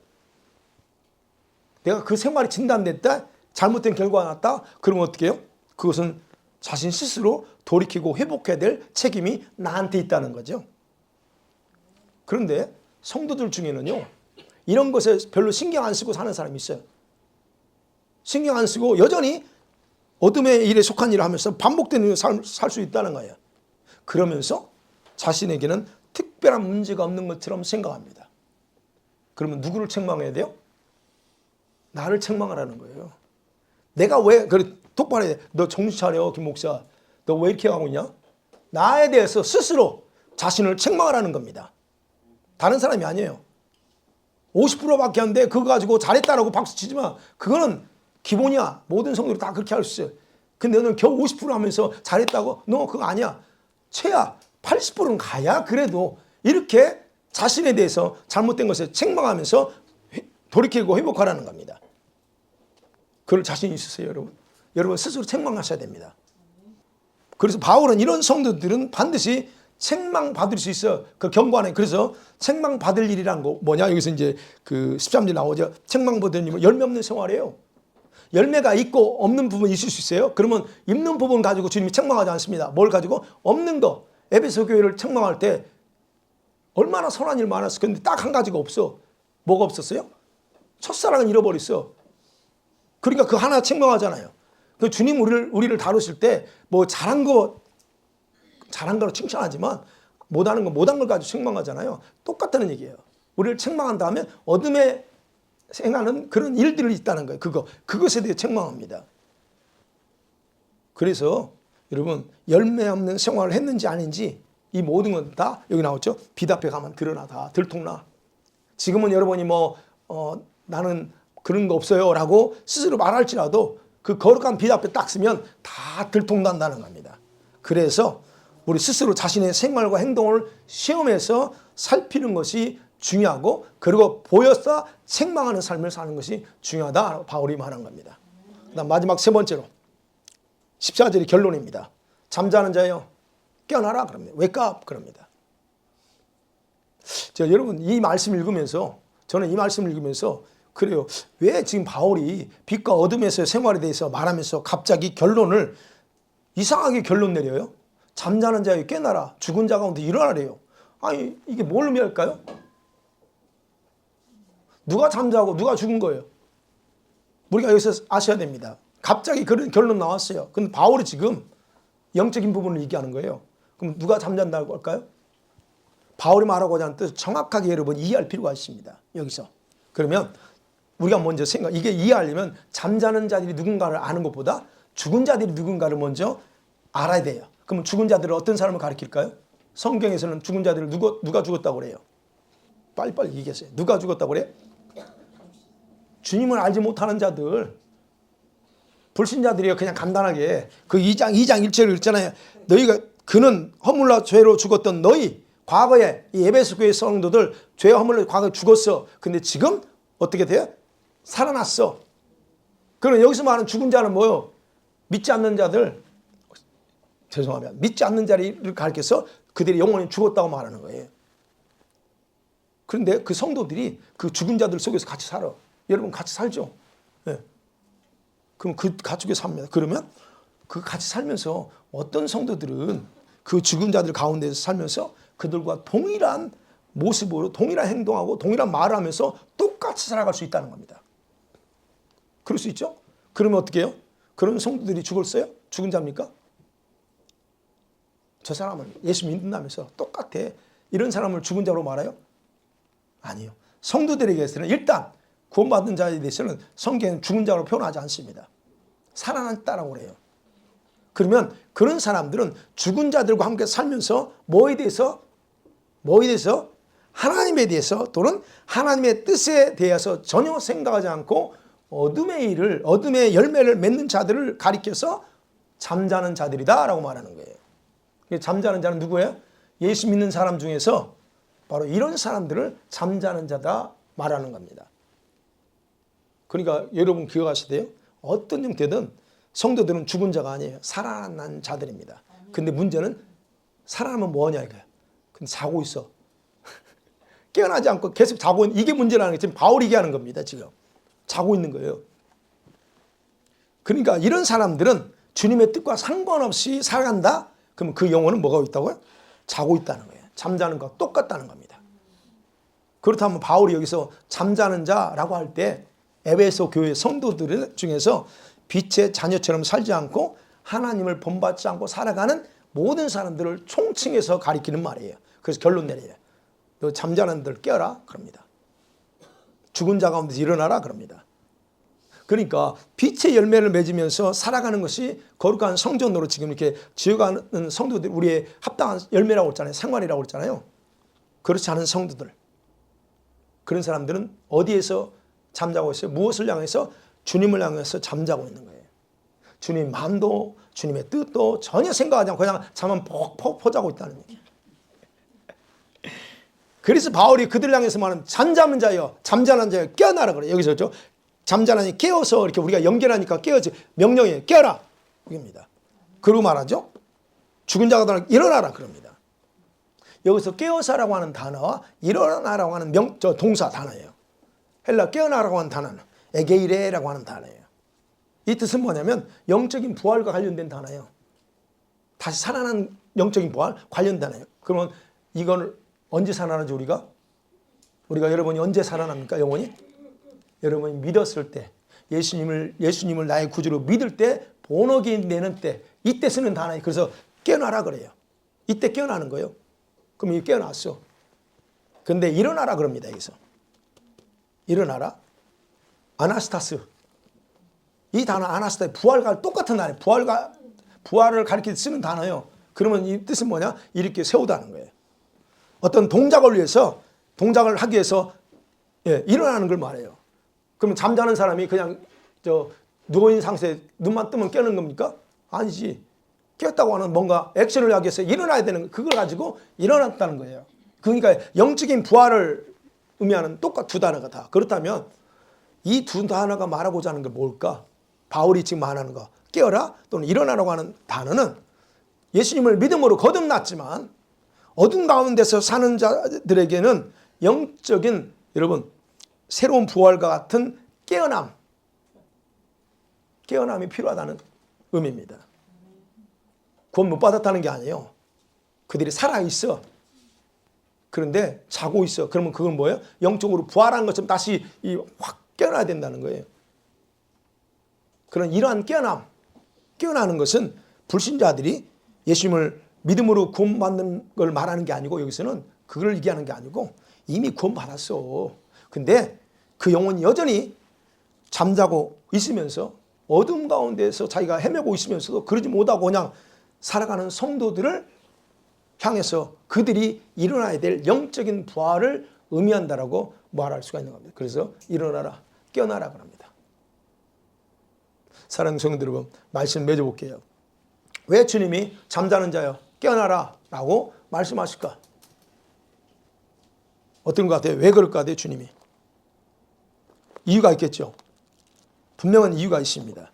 내가 그 생활이 진단됐다. 잘못된 결과가 났다. 그러면 어떻게 해요? 그것은 자신 스스로 돌이키고 회복해야 될 책임이 나한테 있다는 거죠. 그런데 성도들 중에는요. 이런 것에 별로 신경 안 쓰고 사는 사람이 있어요. 신경 안 쓰고 여전히 어둠의 일에 속한 일을 하면서 반복되는 삶을 살 수 있다는 거예요. 그러면서 자신에게는 특별한 문제가 없는 것처럼 생각합니다. 그러면 누구를 책망해야 돼요? 나를 책망하라는 거예요. 내가 왜 똑바로 해야 돼. 너 정신 차려 김 목사. 너 왜 이렇게 하고 있냐? 나에 대해서 스스로 자신을 책망하라는 겁니다. 다른 사람이 아니에요. 50%밖에 안 돼. 그거 가지고 잘했다라고 박수 치지만 그거는 기본이야. 모든 성도들이 다 그렇게 할 수 있어요. 근데 너는 겨우 50% 하면서 잘했다고? 너 그거 아니야. 최야 80%는 가야 그래도 이렇게 자신에 대해서 잘못된 것을 책망하면서 돌이키고 회복하라는 겁니다. 그럴 자신 있으세요, 여러분? 여러분 스스로 책망하셔야 됩니다. 그래서 바울은 이런 성도들은 반드시 책망받을 수 있어. 그 경고하네. 그래서 책망받을 일이란 거 뭐냐? 여기서 이제 그 13절 나오죠. 책망받을 일은 열매 없는 생활이에요. 열매가 있고 없는 부분이 있을 수 있어요. 그러면 있는 부분 가지고 주님이 책망하지 않습니다. 뭘 가지고? 없는 거. 에베소 교회를 책망할 때 얼마나 선한 일 많았어. 근데 딱 한 가지가 없어. 뭐가 없었어요? 첫사랑은 잃어버렸어. 그러니까 그 하나 책망하잖아요. 그 주님 우리를 다루실 때 뭐 잘한 거로 칭찬하지만 못한 걸 가지고 책망하잖아요. 똑같다는 얘기예요. 우리를 책망한 다음에 어둠에 행하는 그런 일들이 있다는 거예요. 그것에 대해 책망합니다. 그래서 여러분 열매 없는 생활을 했는지 아닌지 이 모든 건 다 여기 나왔죠. 빛 앞에 가면 드러나 다 들통나. 지금은 여러분이 나는 그런 거 없어요 라고 스스로 말할지라도 그 거룩한 빛 앞에 딱 쓰면 다 들통난다는 겁니다. 그래서 우리 스스로 자신의 생활과 행동을 시험해서 살피는 것이 중요하고 그리고 보여서 책망하는 삶을 사는 것이 중요하다 바울이 말한 겁니다. 그다음 마지막 세 번째로 14절이 결론입니다. 잠자는 자여 깨어나라 그럽니다. Wake up 그럽니다. 여러분 이 말씀을 읽으면서 저는 이 말씀을 읽으면서 그래요. 왜 지금 바울이 빛과 어둠에서의 생활에 대해서 말하면서 갑자기 결론을 이상하게 결론 내려요? 잠자는 자여 깨어나라. 죽은 자 가운데 일어나래요. 아니 이게 뭘 의미할까요? 누가 잠자고 누가 죽은 거예요? 우리가 여기서 아셔야 됩니다. 갑자기 그런 결론 나왔어요. 근데 바울이 지금 영적인 부분을 얘기하는 거예요. 그럼 누가 잠잔다고 할까요? 바울이 말하고자 하는 뜻을 정확하게 여러분 이해할 필요가 있습니다. 여기서. 그러면 우리가 먼저 이게 이해하려면 잠자는 자들이 누군가를 아는 것보다 죽은 자들이 누군가를 먼저 알아야 돼요. 그러면 죽은 자들은 어떤 사람을 가리킬까요? 성경에서는 죽은 자들을 누가 죽었다고 그래요? 빨리빨리 얘기하세요. 누가 죽었다고 그래? 주님을 알지 못하는 자들, 불신자들이요. 그냥 간단하게 그 2장 1절을 읽잖아요. 그는 허물로 죄로 죽었던 너희 과거에 이 에베소 교회 성도들 죄 허물로 과거에 죽었어. 근데 지금 어떻게 돼요? 살아났어. 그럼 여기서 말하는 죽은 자는 뭐요? 믿지 않는 자들, 죄송합니다. 믿지 않는 자를 가리켜서 그들이 영원히 죽었다고 말하는 거예요. 그런데 그 성도들이 그 죽은 자들 속에서 같이 살아. 여러분 같이 살죠. 네. 그럼 그 가축에 삽니다. 그러면 그 같이 살면서 어떤 성도들은 그 죽은 자들 가운데서 살면서 그들과 동일한 모습으로 동일한 행동하고 동일한 말을 하면서 똑같이 살아갈 수 있다는 겁니다. 그럴 수 있죠? 그러면 어떻게 해요? 그런 성도들이 죽었어요? 죽은 자입니까? 저 사람은 예수 믿는다면서 똑같아. 이런 사람을 죽은 자로 말해요? 아니요. 성도들에게서는 일단 구원받은 자에 대해서는 성경에는 죽은 자로 표현하지 않습니다. 살아났다라고 그래요. 그러면 그런 사람들은 죽은 자들과 함께 살면서 뭐에 대해서 하나님에 대해서 또는 하나님의 뜻에 대해서 전혀 생각하지 않고 어둠의 열매를 맺는 자들을 가리켜서 잠자는 자들이다라고 말하는 거예요. 잠자는 자는 누구예요? 예수 믿는 사람 중에서 바로 이런 사람들을 잠자는 자다 말하는 겁니다. 그러니까 여러분 기억하셔야 돼요. 어떤 형태든 성도들은 죽은 자가 아니에요. 살아난 자들입니다. 근데 문제는 살아나면 뭐하냐 이거예요. 근데 자고 있어. 깨어나지 않고 계속 자고 있는, 이게 문제라는 게 지금 바울이 얘기하는 겁니다. 지금 자고 있는 거예요. 그러니까 이런 사람들은 주님의 뜻과 상관없이 살아간다? 그럼 그 영혼은 뭐가 있다고요? 자고 있다는 거예요. 잠자는 것과 똑같다는 겁니다. 그렇다면 바울이 여기서 잠자는 자라고 할 때 에베소 교회 성도들 중에서 빛의 자녀처럼 살지 않고 하나님을 본받지 않고 살아가는 모든 사람들을 총칭해서 가리키는 말이에요. 그래서 결론 내려요. 너 잠자는 들 깨어라 그럽니다. 죽은 자 가운데서 일어나라 그럽니다. 그러니까 빛의 열매를 맺으면서 살아가는 것이 거룩한 성전으로 지금 이렇게 지어가는 성도들, 우리의 합당한 열매라고 했잖아요. 생활이라고 했잖아요. 그렇지 않은 성도들, 그런 사람들은 어디에서 잠자고 있어요? 무엇을 향해서? 주님을 향해서 잠자고 있는 거예요. 주님 마음도 주님의 뜻도 전혀 생각하지 않고 그냥 잠만 퍽퍽 자고 있다는 얘기예요. 그래서 바울이 그들을 향해서 말하는 잠자는 자여, 잠자는 자여 깨어나라 그래요. 여기서 잠자라니 깨어서 이렇게 우리가 연결하니까 깨어지 명령이에요. 깨어라 입니다. 그리고 말하죠. 죽은 자가 일어나라 그럽니다. 여기서 깨어서라고 하는 단어와 일어나라고 하는 동사 단어예요. 헬라 깨어나라고 하는 단어는 에게이레라고 하는 단어예요. 이 뜻은 뭐냐면 영적인 부활과 관련된 단어예요. 다시 살아난 영적인 부활 관련 단어예요. 그러면 이걸 언제 살아나죠 우리가 여러분이 언제 살아납니까 영혼이? 여러분이 믿었을 때 예수님을 나의 구주로 믿을 때 본어게인 되는 때 이때 쓰는 단어예요. 그래서 깨어나라 그래요. 이때 깨어나는 거예요. 그럼 이 깨어났어. 근데 일어나라 그럽니다. 여기서 일어나라. 아나스타스. 이 단어 아나스타스 부활과 똑같은 단어예요. 부활을 가리켜 쓰는 단어예요. 그러면 이 뜻은 뭐냐? 이렇게 세우다는 거예요. 어떤 동작을 하기 위해서 일어나는 걸 말해요. 그럼 잠자는 사람이 그냥 누워있는 상태에 눈만 뜨면 깨는 겁니까? 아니지. 깨었다고 하는 뭔가 액션을 하기 위해서 일어나야 되는 거, 그걸 가지고 일어났다는 거예요. 그러니까 영적인 부활을 의미하는 두 단어가 다. 그렇다면 이 두 단어가 말하고자 하는 게 뭘까? 바울이 지금 말하는 거 깨어라 또는 일어나라고 하는 단어는 예수님을 믿음으로 거듭났지만 어둠 가운데서 사는 자들에게는 영적인 여러분 새로운 부활과 같은 깨어남이 필요하다는 의미입니다. 구원 못 받았다는 게 아니에요. 그들이 살아있어. 그런데 자고 있어. 그러면 그건 뭐예요? 영적으로 부활한 것처럼 다시 확 깨어나야 된다는 거예요. 그런 이러한 깨어나는 것은 불신자들이 예수님을 믿음으로 구원받는 걸 말하는 게 아니고 여기서는 그걸 얘기하는 게 아니고 이미 구원받았어. 근데 그 영혼이 여전히 잠자고 있으면서 어둠 가운데서 자기가 헤매고 있으면서도 그러지 못하고 그냥 살아가는 성도들을 향해서 그들이 일어나야 될 영적인 부활을 의미한다라고 말할 수가 있는 겁니다. 그래서 일어나라, 깨어나라 그럽니다. 사랑하는 성도 여러분, 말씀 맺어볼게요. 왜 주님이 잠자는 자여 깨어나라 라고 말씀하실까? 어떤 것 같아요? 왜 그럴 것 같아요? 주님이 이유가 있겠죠. 분명한 이유가 있습니다.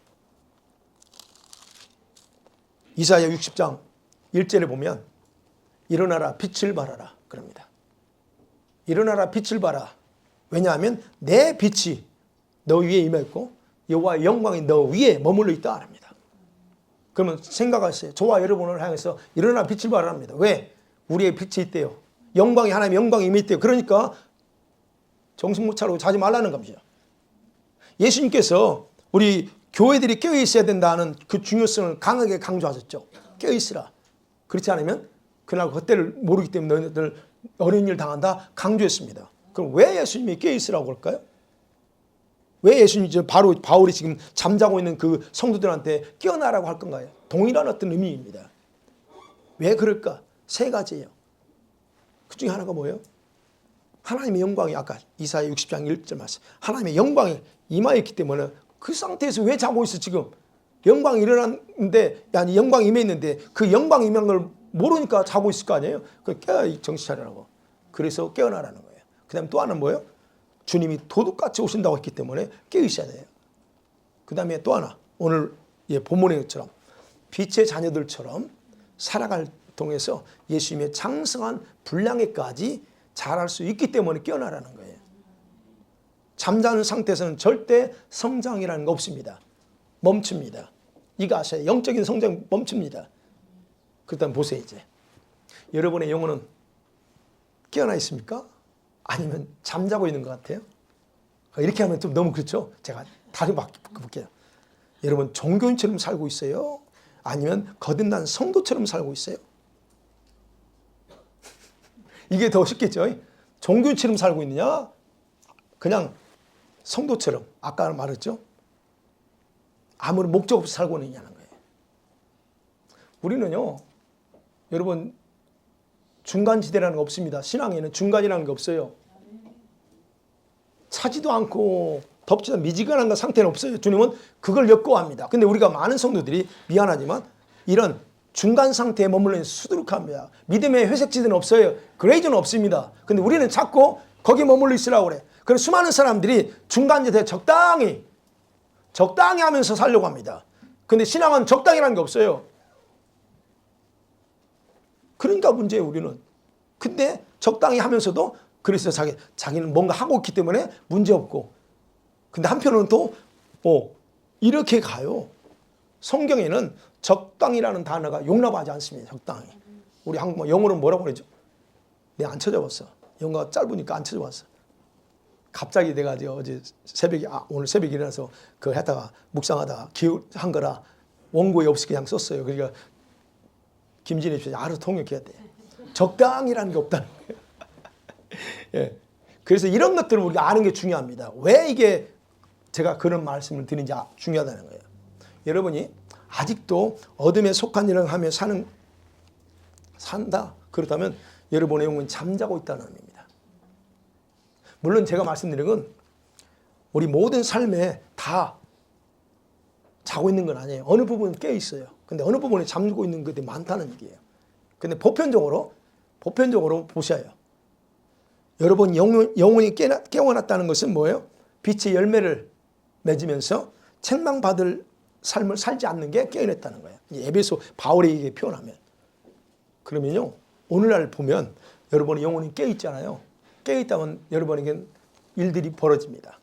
이사야 60장 1절에 보면 일어나라 빛을 발하라 그럽니다. 일어나라 빛을 발하. 왜냐하면 내 빛이 너 위에 임했고 여호와의 영광이 너 위에 머물러 있다 합니다. 그러면 생각하세요. 저와 여러분을 향해서 일어나 빛을 발합니다. 왜? 우리의 빛이 있대요. 영광이 하나님의 영광이 임해 있대요. 그러니까 정신 못 차리고 자지 말라는 겁니다. 예수님께서 우리 교회들이 깨어 있어야 된다는 그 중요성을 강하게 강조하셨죠. 깨어 있으라. 그렇지 않으면 그날 그때를 모르기 때문에 너희들 어려운 일 당한다 강조했습니다. 그럼 왜 예수님이 깨어 있으라고 할까요? 왜 예수님이 바로 바울이 지금 잠자고 있는 그 성도들한테 깨어나라고 할 건가요? 동일한 어떤 의미입니다. 왜 그럴까? 세 가지예요. 그 중에 하나가 뭐예요? 하나님의 영광이 아까 이사야 60장 1절 말씀. 하나님의 영광이 임하였기 때문에 그 상태에서 왜 자고 있어 지금? 영광이 일어났는데 아니 영광이 임했는데 그 영광이 임한 걸 모르니까 자고 있을 거 아니에요? 그 깨어 정신 차리라고. 그래서 깨어나라는 거예요. 그 다음에 또 하나는 뭐예요? 주님이 도둑같이 오신다고 했기 때문에 깨어 있어야 돼요. 그 다음에 또 하나 오늘 본문의 것처럼 빛의 자녀들처럼 살아갈 통해서 예수님의 장성한 분량에까지 자랄 수 있기 때문에 깨어나라는 거예요. 잠자는 상태에서는 절대 성장이라는 거 없습니다. 멈춥니다. 이거 아셔야 영적인 성장 멈춥니다. 그렇다면 보세요 이제. 여러분의 영혼은 깨어나 있습니까? 아니면 잠자고 있는 것 같아요? 이렇게 하면 좀 너무 그렇죠? 제가 다시 바꿔볼게요. 여러분 종교인처럼 살고 있어요? 아니면 거듭난 성도처럼 살고 있어요? 이게 더 쉽겠죠? 종교인처럼 살고 있느냐? 그냥 성도처럼 아까 말했죠? 아무런 목적 없이 살고 있느냐는 거예요. 우리는요. 여러분 중간지대라는 거 없습니다. 신앙에는 중간이라는 게 없어요. 차지도 않고 덥지도 미지근한 상태는 없어요. 주님은 그걸 역고합니다. 근데 우리가 많은 성도들이 미안하지만 이런 중간 상태에 머물러 있는 수두룩합니다. 믿음의 회색지대는 없어요. 그레이저는 없습니다. 근데 우리는 자꾸 거기에 머물러 있으라고 그래. 그래서 수많은 사람들이 중간지대에 적당히 하면서 살려고 합니다. 근데 신앙은 적당이라는 게 없어요. 그러니까 문제예요, 우리는. 근데 적당히 하면서도 그래서 자기는 뭔가 하고 있기 때문에 문제없고. 근데 한편으로는 또 이렇게 가요. 성경에는 적당이라는 단어가 용납하지 않습니다. 적당히. 우리 한국말 영어로 뭐라고 그러죠? 내가 안 찾아봤어. 영어가 짧으니까 안 찾아봤어. 갑자기 내가 어제 새벽에 오늘 새벽에 일어나서 그거 했다가 묵상하다가 한 거라 원고에 없이 그냥 썼어요. 그러니까 김진희 씨 알아서 통역해야 돼. 적당이라는 게 없다는 거예요. 예. 그래서 이런 것들을 우리가 아는 게 중요합니다. 왜 이게 제가 그런 말씀을 드리는지 중요하다는 거예요. 여러분이 아직도 어둠에 속한 일을 하며 산다. 그렇다면 여러분의 영혼은 잠자고 있다는 의미입니다. 물론 제가 말씀드린 건 우리 모든 삶에 다 자고 있는 건 아니에요. 어느 부분은 깨어 있어요. 근데 어느 부분에 잠들고 있는 것들이 많다는 얘기예요. 근데 보편적으로 보셔요. 여러분 영혼이 깨어났다는 것은 뭐예요? 빛의 열매를 맺으면서 책망받을 삶을 살지 않는 게 깨어났다는 거예요. 에베소 바울이 이게 표현하면. 그러면요. 오늘날 보면 여러분의 영혼이 깨어있잖아요. 깨어있다면 여러분에겐 일들이 벌어집니다.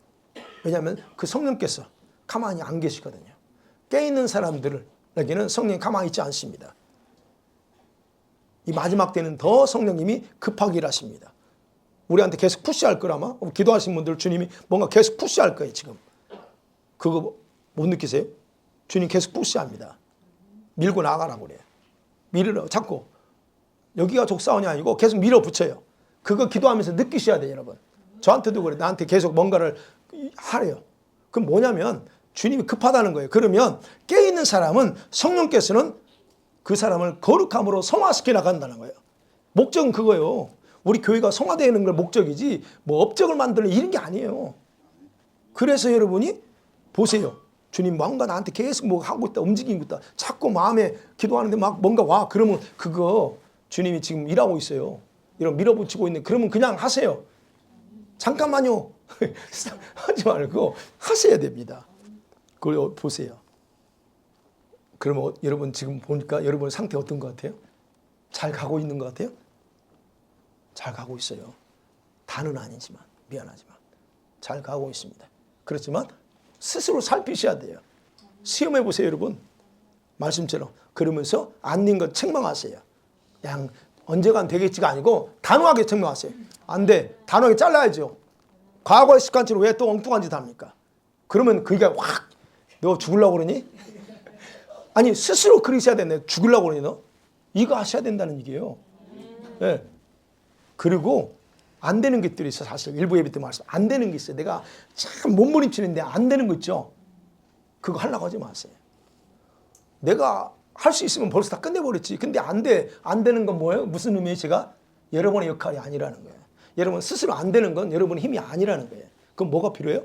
왜냐하면 그 성령께서 가만히 안 계시거든요. 깨어있는 사람들에게는 성령이 가만히 있지 않습니다. 이 마지막 때는 더 성령님이 급하게 일하십니다. 우리한테 계속 푸시할 거라마 기도하신 분들 주님이 뭔가 계속 푸시할 거예요 지금. 그거 못 느끼세요? 주님 계속 푸시합니다. 밀고 나가라고 그래요. 밀으라고 자꾸. 여기가 족사원이 아니고 계속 밀어붙여요. 그거 기도하면서 느끼셔야 돼요 여러분. 저한테도 그래. 나한테 계속 뭔가를 하래요. 그럼 뭐냐면 주님이 급하다는 거예요. 그러면 깨어있는 사람은 성령께서는 그 사람을 거룩함으로 성화시켜 나간다는 거예요. 목적은 그거예요. 우리 교회가 성화되는 걸 목적이지 뭐 업적을 만드는 이런 게 아니에요. 그래서 여러분이 보세요. 주님 뭔가 나한테 계속 뭐 하고 있다, 움직이고 있다. 자꾸 마음에 기도하는데 막 뭔가 와. 그러면 그거 주님이 지금 일하고 있어요. 이런 밀어붙이고 있는 그러면 그냥 하세요. 잠깐만요. 하지 말고 하셔야 됩니다. 그걸 보세요. 그러면 여러분 지금 보니까 여러분 상태 어떤 것 같아요? 잘 가고 있는 것 같아요? 잘 가고 있어요. 다는 아니지만 미안하지만 잘 가고 있습니다. 그렇지만 스스로 살피셔야 돼요. 시험해 보세요, 여러분. 말씀처럼. 그러면서 안 된 건 책망하세요. 그냥 언젠간 되겠지가 아니고 단호하게 책망하세요. 안 돼. 단호하게 잘라야죠. 과거의 습관처럼 왜 또 엉뚱한 짓 합니까? 그러면 그게 확, 너 죽으려고 그러니? 아니, 스스로 그러셔야 되네. 죽으려고 그러니 너? 이거 하셔야 된다는 얘기예요. 네. 그리고 안 되는 것들이 있어. 사실 일부 예배 때 말씀 안 되는 게 있어요. 내가 참 몸부림치는데 안 되는 거 있죠. 그거 하려고 하지 마세요. 내가 할 수 있으면 벌써 다 끝내버렸지. 근데 안 돼. 안 되는 건 뭐예요? 무슨 의미예요? 제가 여러분의 역할이 아니라는 거예요. 여러분 스스로 안 되는 건 여러분의 힘이 아니라는 거예요. 그럼 뭐가 필요해요?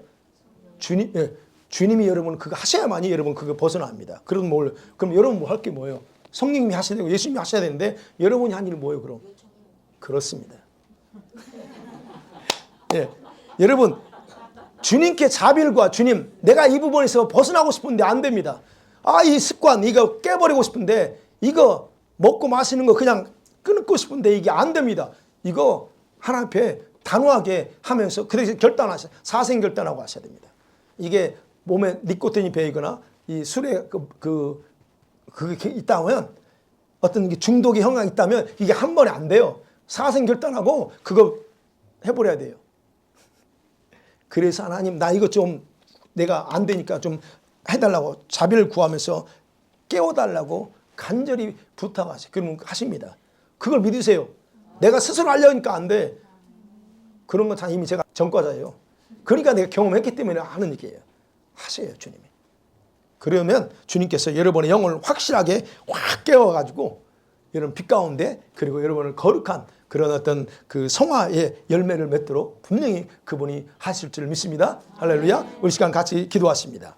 주님, 예, 주님이 여러분 그거 하셔야만이 여러분 그거 벗어납니다. 그럼 여러분 뭐 할 게 뭐예요? 성령님이 하셔야 되고 예수님이 하셔야 되는데 여러분이 한 일은 뭐예요? 그럼 그렇습니다. 예, 여러분 주님께 자비를 주님, 내가 이 부분에서 벗어나고 싶은데 안 됩니다. 아, 이 습관 이거 깨버리고 싶은데 이거 먹고 마시는 거 그냥 끊고 싶은데 이게 안 됩니다. 이거 하나님 앞에 단호하게 하면서 그래서 결단하셔. 사생 결단하고 하셔야 됩니다. 이게 몸에 니코틴이 배이거나 이 술에 그게 있다면 어떤 중독의 형황이 있다면 이게 한 번에 안 돼요. 사생 결단하고 그거 해버려야 돼요. 그래서 하나님 나 이거 좀 내가 안 되니까 좀 해달라고 자비를 구하면서 깨워달라고 간절히 부탁하세요. 그러면 하십니다. 그걸 믿으세요. 내가 스스로 하려니까 안 돼. 그런 건 다 이미 제가 전과자예요. 그러니까 내가 경험했기 때문에 하는 얘기예요. 하세요, 주님이. 그러면 주님께서 여러분의 영혼을 확실하게 확 깨워가지고 여러분 빛 가운데 그리고 여러분을 거룩한 그런 어떤 그 성화의 열매를 맺도록 분명히 그분이 하실 줄 믿습니다. 할렐루야. 우리 시간 같이 기도하십니다.